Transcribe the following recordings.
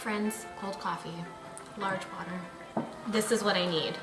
friends, cold coffee, large water. This is what I need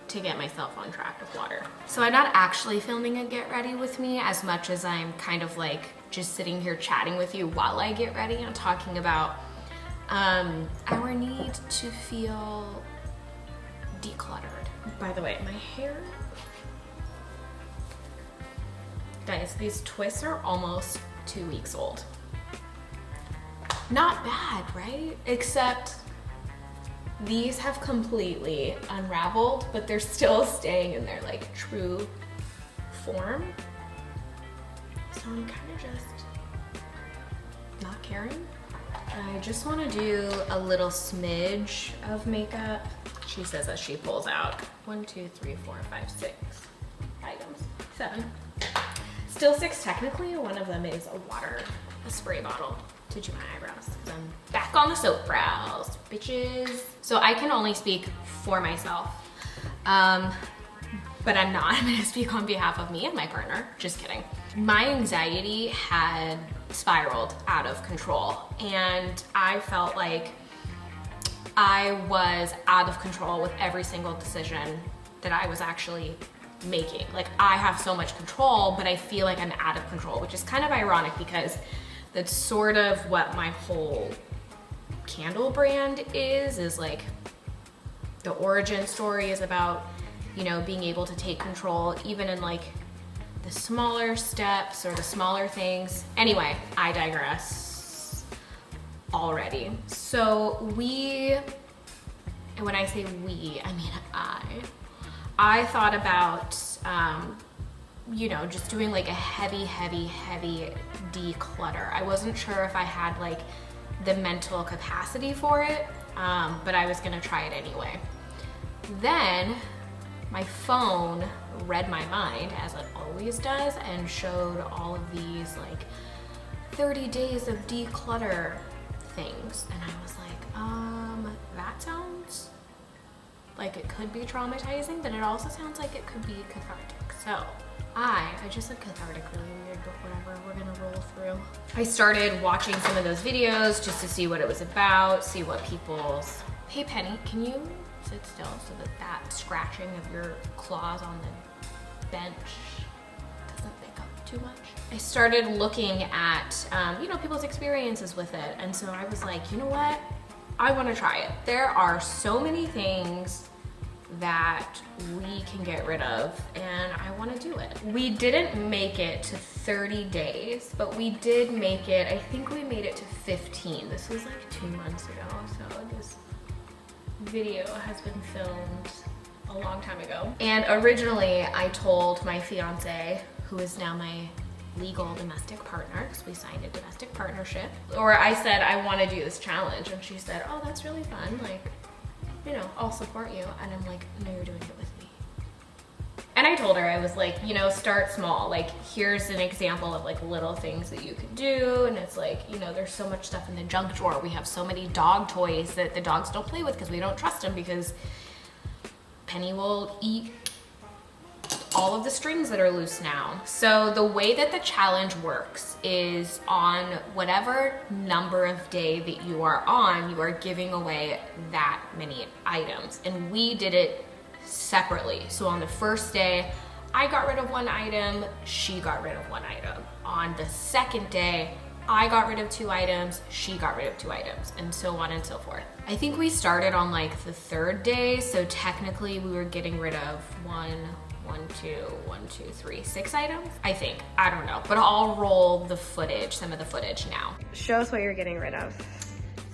to get myself on track with water. So I'm not actually filming a get ready with me as much as I'm kind of like just sitting here chatting with you while I get ready and talking about our need to feel decluttered. By the way, my hair, guys, these twists are almost 2 weeks old. Not bad, right? Except these have completely unraveled, but they're still staying in their like true form. So I'm kind of just not caring. I just want to do a little smidge of makeup. She says as she pulls out 1, 2, 3, 4, 5, 6 items. 7. Still 6 technically. One of them is a spray bottle to do my eyebrows. So I'm back on the soap brows, bitches. So I can only speak for myself, but I'm not. I'm gonna speak on behalf of me and my partner. Just kidding. My anxiety had spiraled out of control, and I felt like I was out of control with every single decision that I was actually making. Like, I have so much control, but I feel like I'm out of control, which is kind of ironic because that's sort of what my whole candle brand is like the origin story is about, you know, being able to take control even in like the smaller steps or the smaller things. Anyway, I digress already. So and when I say we, I mean I thought about, you know, just doing like a heavy declutter. I wasn't sure if I had like the mental capacity for it, but I was gonna try it anyway. Then my phone read my mind, as it always does, and showed all of these like 30 days of declutter things. And I was like, that sounds like it could be traumatizing, but it also sounds like it could be cathartic. So I just said cathartic really weird, but whatever, we're gonna roll through. I started watching some of those videos just to see what it was about, see what people's... Hey Penny, can you sit still so that scratching of your claws on the bench doesn't pick up too much? I started looking at, you know, people's experiences with it, and so I was like, you know what? I wanna try it. There are so many things that we can get rid of, and I want to do it. We didn't make it to 30 days, but we did make it, I think we made it to 15. This was like 2 months ago, so this video has been filmed a long time ago. And originally I told my fiance, who is now my legal domestic partner, because we signed a domestic partnership, or I said I want to do this challenge, and she said, oh, that's really fun, like, you know, I'll support you. And I'm like, no, you're doing it with me. And I told her, I was like, you know, start small. Like, here's an example of like little things that you could do. And it's like, you know, there's so much stuff in the junk drawer. We have so many dog toys that the dogs don't play with because we don't trust them, because Penny will eat all of the strings that are loose now. So the way that the challenge works is on whatever number of day that you are on, you are giving away that many items. And we did it separately. So on the first day, I got rid of 1 item, she got rid of 1 item. On the second day, I got rid of 2 items, she got rid of 2 items, and so on and so forth. I think we started on like the 3rd day, so technically we were getting rid of 6 items, I think. I don't know, but I'll roll the footage, some of the footage now. Show us what you're getting rid of.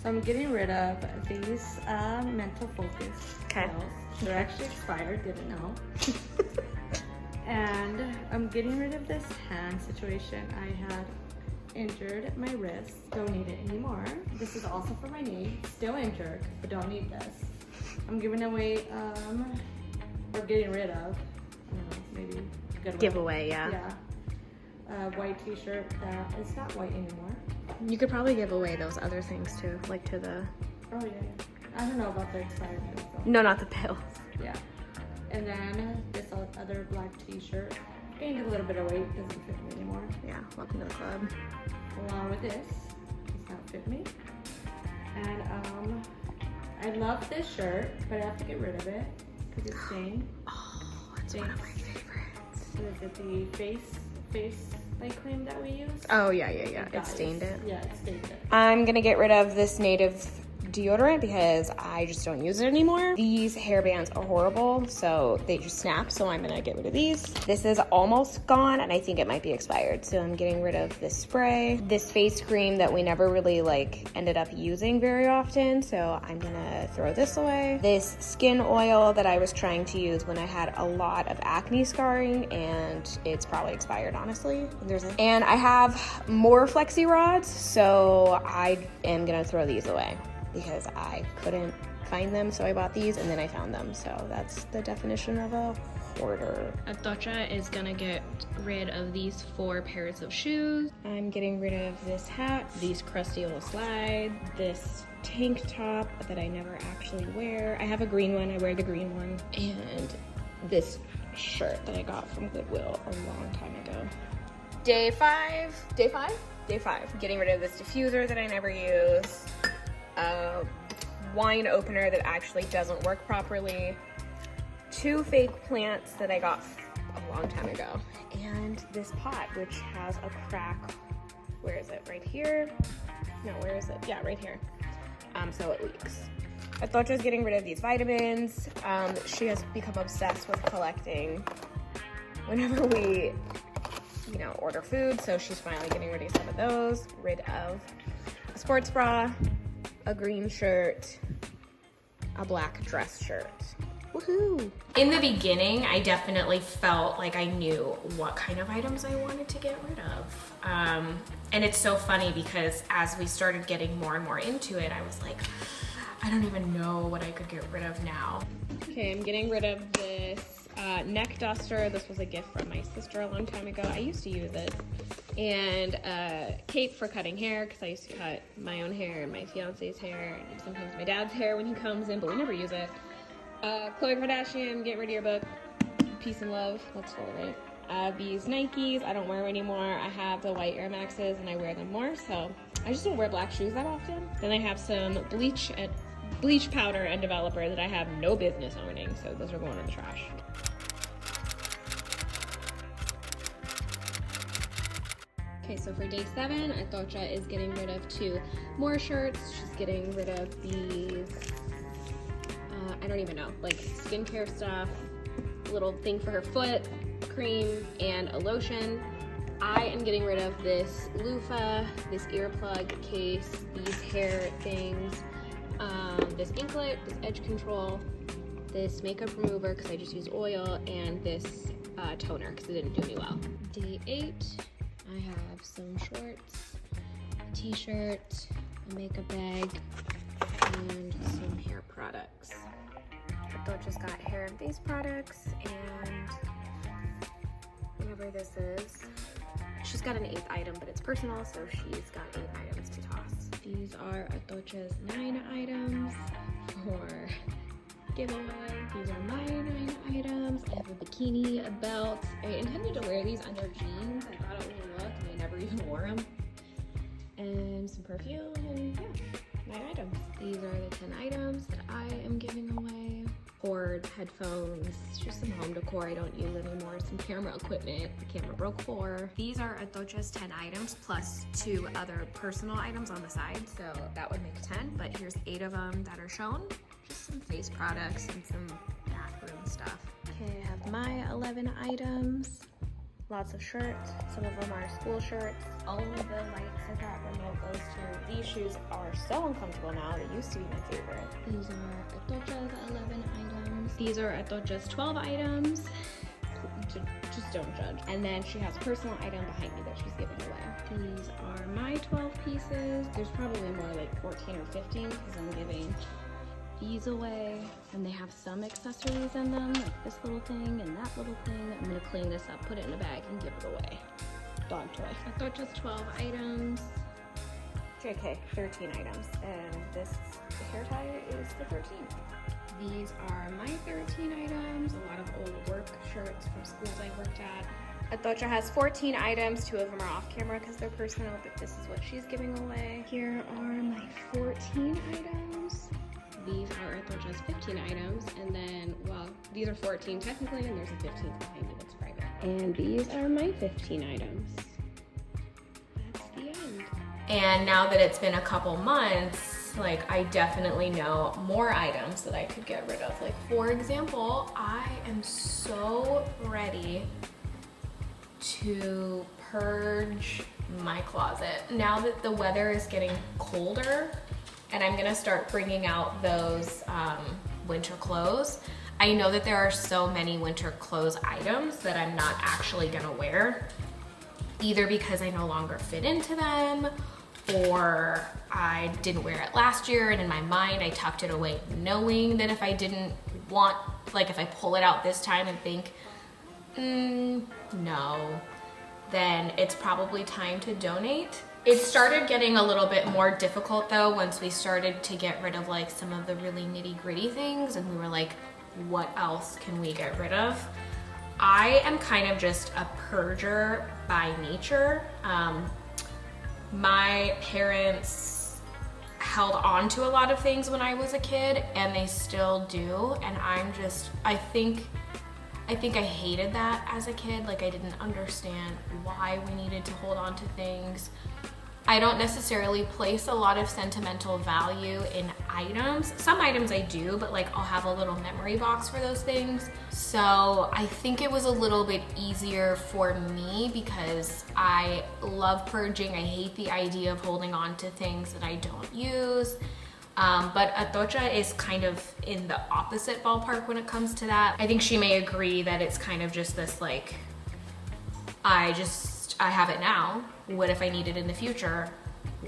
So I'm getting rid of these mental focus Okay. pills. They're actually expired, didn't know. And I'm getting rid of this hand situation. I had injured my wrist, don't need it anymore. This is also for my knee, still injured, but don't need this. I'm giving away, or getting rid of, I don't know, maybe Giveaway, yeah. Yeah. White t-shirt that is not white anymore. You could probably give away those other things too, like to the... Oh yeah. I don't know about the expired pills though. No, not the pills. Yeah. And then this other black t-shirt. Gained a little bit of weight, doesn't fit me anymore. Yeah, welcome to the club. Along with this, does not fit me. And I love this shirt, but I have to get rid of it because it's stained. Oh, it's one of my favorites. Is it the face light cream that we use? Oh, yeah. It stained it. Yeah, it stained it. I'm gonna get rid of this Native deodorant because I just don't use it anymore. These hair bands are horrible, so they just snap, so I'm gonna get rid of these. This is almost gone, and I think it might be expired, so I'm getting rid of this spray. This face cream that we never really ended up using very often, so I'm gonna throw this away. This skin oil that I was trying to use when I had a lot of acne scarring, and it's probably expired, honestly. And I have more flexi rods, so I am gonna throw these away because I couldn't find them, so I bought these and then I found them. So that's the definition of a hoarder. Atocha is gonna get rid of these 4 pairs of shoes. I'm getting rid of this hat, these crusty little slides, this tank top that I never actually wear. I have a green one, I wear the green one, and this shirt that I got from Goodwill a long time ago. Day five, getting rid of this diffuser that I never use. Wine opener that actually doesn't work properly, 2 fake plants that I got a long time ago, and this pot which has a crack. Where is it? Right here? No, where is it? Yeah, right here. So it leaks. Atocha's getting rid of these vitamins. She has become obsessed with collecting whenever we, order food, so she's finally getting rid of some of those. Rid of a sports bra, a green shirt, a black dress shirt. Woohoo! In the beginning, I definitely felt like I knew what kind of items I wanted to get rid of. And it's so funny because as we started getting more and more into it, I was like, I don't even know what I could get rid of now. Okay, I'm getting rid of this neck duster. This was a gift from my sister a long time ago. I used to use it. And a cape for cutting hair, because I used to cut my own hair and my fiance's hair and sometimes my dad's hair when he comes in, but we never use it. Khloe Kardashian, get rid of your book. Peace and love. Let's fold it. These Nikes, I don't wear them anymore. I have the white Air Maxes and I wear them more, so I just don't wear black shoes that often. Then I have some bleach powder and developer that I have no business owning, so those are going in the trash. Okay, so for day 7, Atocha is getting rid of 2 more shirts. She's getting rid of these, I don't even know, like skincare stuff, a little thing for her foot, cream, and a lotion. I am getting rid of this loofah, this earplug case, these hair things, this inklet, this edge control, this makeup remover because I just use oil, and this toner because it didn't do me well. Day 8. I have some shorts, a t-shirt, a makeup bag, and some hair products. Atocha's got hair of these products, and whatever this is. She's got an 8th item, but it's personal, so she's got 8 items to toss. These are Atocha's 9 items for giveaway. These are my 9 items. I have a bikini, a belt. I intended to wear these under jeans. I thought it would look, and I never even wore them. And some perfume, and yeah, 9 items. These are the 10 items that I am giving away. Cord, headphones, just some home decor I don't use anymore, some camera equipment. The camera broke 4. These are Atocha's 10 items plus 2 other personal items on the side, so that would make 10, but here's 8 of them that are shown. Just some face products and some bathroom stuff. Okay, I have my 11 items. Lots of shirts. Some of them are school shirts. All of the lights that that remote goes to. These shoes are so uncomfortable now. They used to be my favorite. These are Atocha's 11 items. These are Atocha's 12 items. Just don't judge. And then she has a personal item behind me that she's giving away. These are my 12 pieces. There's probably more like 14 or 15 because I'm giving these away, and they have some accessories in them, like this little thing and that little thing. I'm gonna clean this up, put it in a bag, and give it away. Dog toy. I thought just 12 items. JK, 13 items, and this hair tie is the 13th. These are my 13 items, a lot of old work shirts from schools I worked at. Atocha has 14 items, 2 of them are off camera because they're personal, but this is what she's giving away. Here are my 14 items. These are 14 technically, and there's a 15th behind me that's private. And these are my 15 items. That's the end. And now that it's been a couple months, like I definitely know more items that I could get rid of. Like for example, I am so ready to purge my closet. Now that the weather is getting colder and I'm gonna start bringing out those winter clothes, I know that there are so many winter clothes items that I'm not actually gonna wear, either because I no longer fit into them or I didn't wear it last year and in my mind I tucked it away knowing that if I didn't want, like if I pull it out this time and think, no, then it's probably time to donate. It started getting a little bit more difficult though once we started to get rid of like some of the really nitty gritty things and we were like, what else can we get rid of? I am kind of just a purger by nature. My parents held on to a lot of things when I was a kid and they still do, and I think I hated that as a kid. Like I didn't understand why we needed to hold on to things. I don't necessarily place a lot of sentimental value in items. Some items I do, but like I'll have a little memory box for those things. So I think it was a little bit easier for me because I love purging. I hate the idea of holding on to things that I don't use. But Atocha is kind of in the opposite ballpark when it comes to that. I think she may agree that it's kind of just this like, I have it now. What if I need it in the future?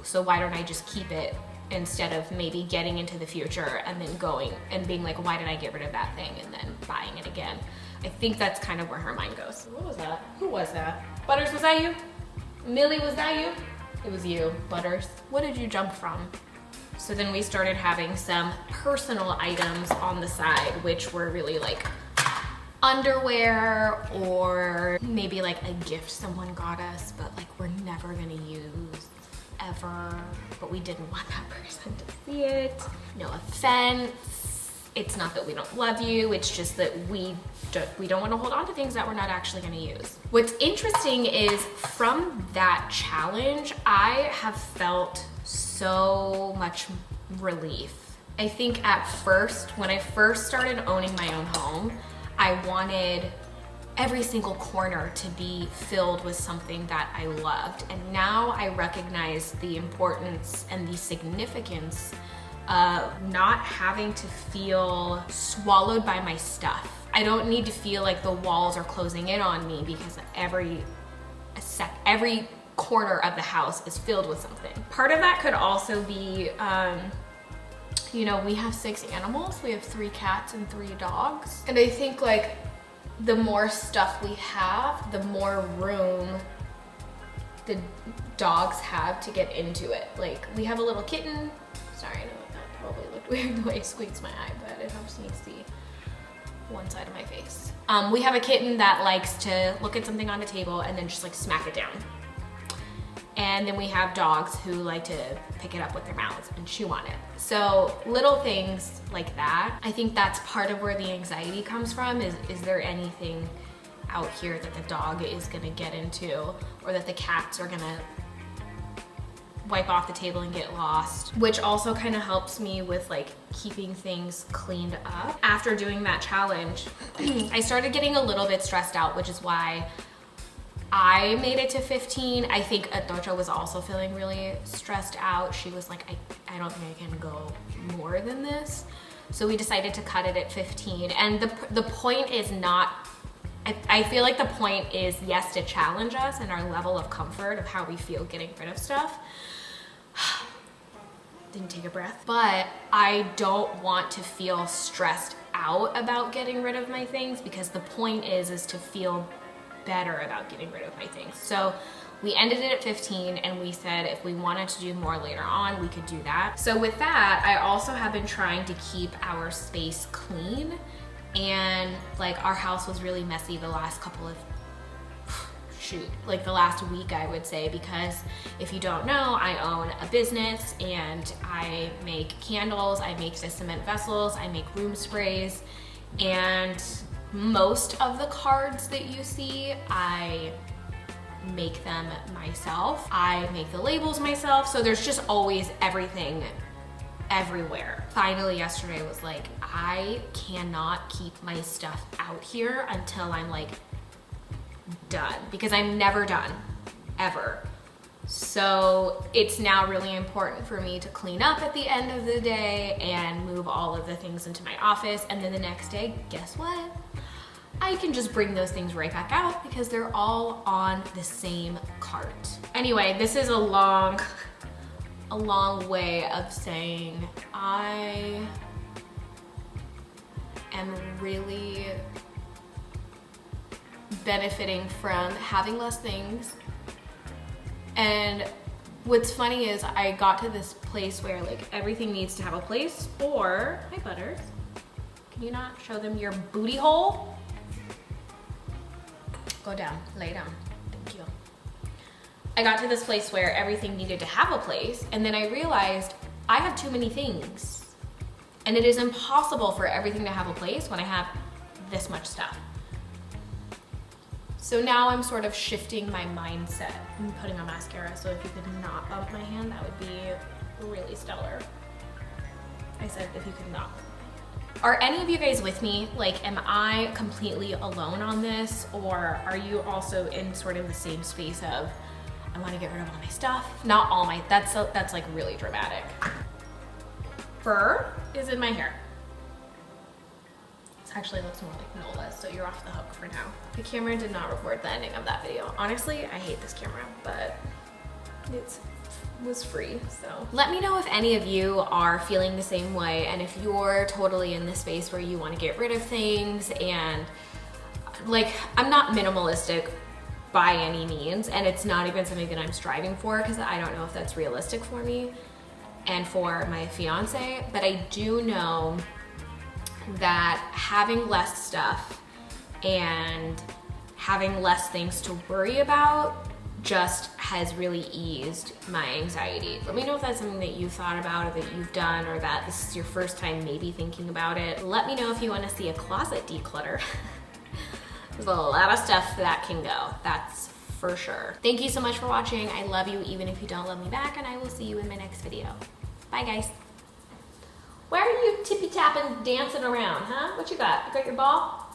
So why don't I just keep it instead of maybe getting into the future and then going and being like, why did I get rid of that thing and then buying it again? I think that's kind of where her mind goes. What was that? Who was that? Butters, was that you? Millie, was that you? It was you, Butters. What did you jump from? So then we started having some personal items on the side, which were really like underwear or maybe like a gift someone got us, but like we're never gonna use ever, but we didn't want that person to see it. No offense. It's not that we don't love you, it's just that we don't want to hold on to things that we're not actually going to use. What's interesting is from that challenge, I have felt so much relief. I think at first, when I first started owning my own home, I wanted every single corner to be filled with something that I loved. And now I recognize the importance and the significance of not having to feel swallowed by my stuff. I don't need to feel like the walls are closing in on me because every corner of the house is filled with something. Part of that could also be, you know, we have 6 animals. We have 3 cats and 3 dogs. And I think like the more stuff we have, the more room the dogs have to get into it. Like we have a little kitten. Sorry, I know that probably looked weird the way it squeaks my eye, but it helps me see one side of my face. We have a kitten that likes to look at something on the table and then just like smack it down. And then we have dogs who like to pick it up with their mouths and chew on it. So little things like that. I think that's part of where the anxiety comes from is there anything out here that the dog is gonna get into or that the cats are gonna wipe off the table and get lost, which also kind of helps me with like keeping things cleaned up. After doing that challenge, I started getting a little bit stressed out, which is why I made it to 15. I think Atocha was also feeling really stressed out. She was like, I don't think I can go more than this. So we decided to cut it at 15. And the point is not, I feel like the point is, yes, to challenge us and our level of comfort of how we feel getting rid of stuff. Didn't take a breath. But I don't want to feel stressed out about getting rid of my things because the point is to feel better about getting rid of my things. So we ended it at 15 and we said if we wanted to do more later on, we could do that. So with that, I also have been trying to keep our space clean, and like our house was really messy the last couple of the last week, I would say, because if you don't know, I own a business and I make candles, I make the cement vessels, I make room sprays, And most of the cards that you see, I make them myself. I make the labels myself, so there's just always everything everywhere. Finally yesterday was like, I cannot keep my stuff out here until I'm like done, because I'm never done, ever. So it's now really important for me to clean up at the end of the day and move all of the things into my office, and then the next day, guess what? I can just bring those things right back out because they're all on the same cart. Anyway, this is a long way of saying I am really benefiting from having less things. And what's funny is I got to this place where like everything needs to have a place, or, hi Butters, can you not show them your booty hole? Go down, lay down, thank you. I got to this place where everything needed to have a place, and then I realized I have too many things. And it is impossible for everything to have a place when I have this much stuff. So now I'm sort of shifting my mindset. I'm putting on mascara, so if you could not bump my hand, that would be really stellar. I said if you could not. Are any of you guys with me? Like, am I completely alone on this? Or are you also in sort of the same space of, I want to get rid of all my stuff? Not all my, that's like really dramatic. Fur is in my hair. This actually looks more like Nola's, so you're off the hook for now. The camera did not record the ending of that video. Honestly, I hate this camera, but it was free, so. Let me know if any of you are feeling the same way, and if you're totally in this space where you want to get rid of things. And like, I'm not minimalistic by any means, and it's not even something that I'm striving for, because I don't know if that's realistic for me and for my fiance, but I do know that having less stuff and having less things to worry about just has really eased my anxiety. Let me know if that's something that you've thought about, or that you've done, or that this is your first time maybe thinking about it. Let me know if you want to see a closet declutter. There's a lot of stuff that can go, that's for sure. Thank you so much for watching. I love you even if you don't love me back, and I will see you in my next video. Bye guys. Why are you tippy-tapping, dancing around, huh? What you got? You got your ball?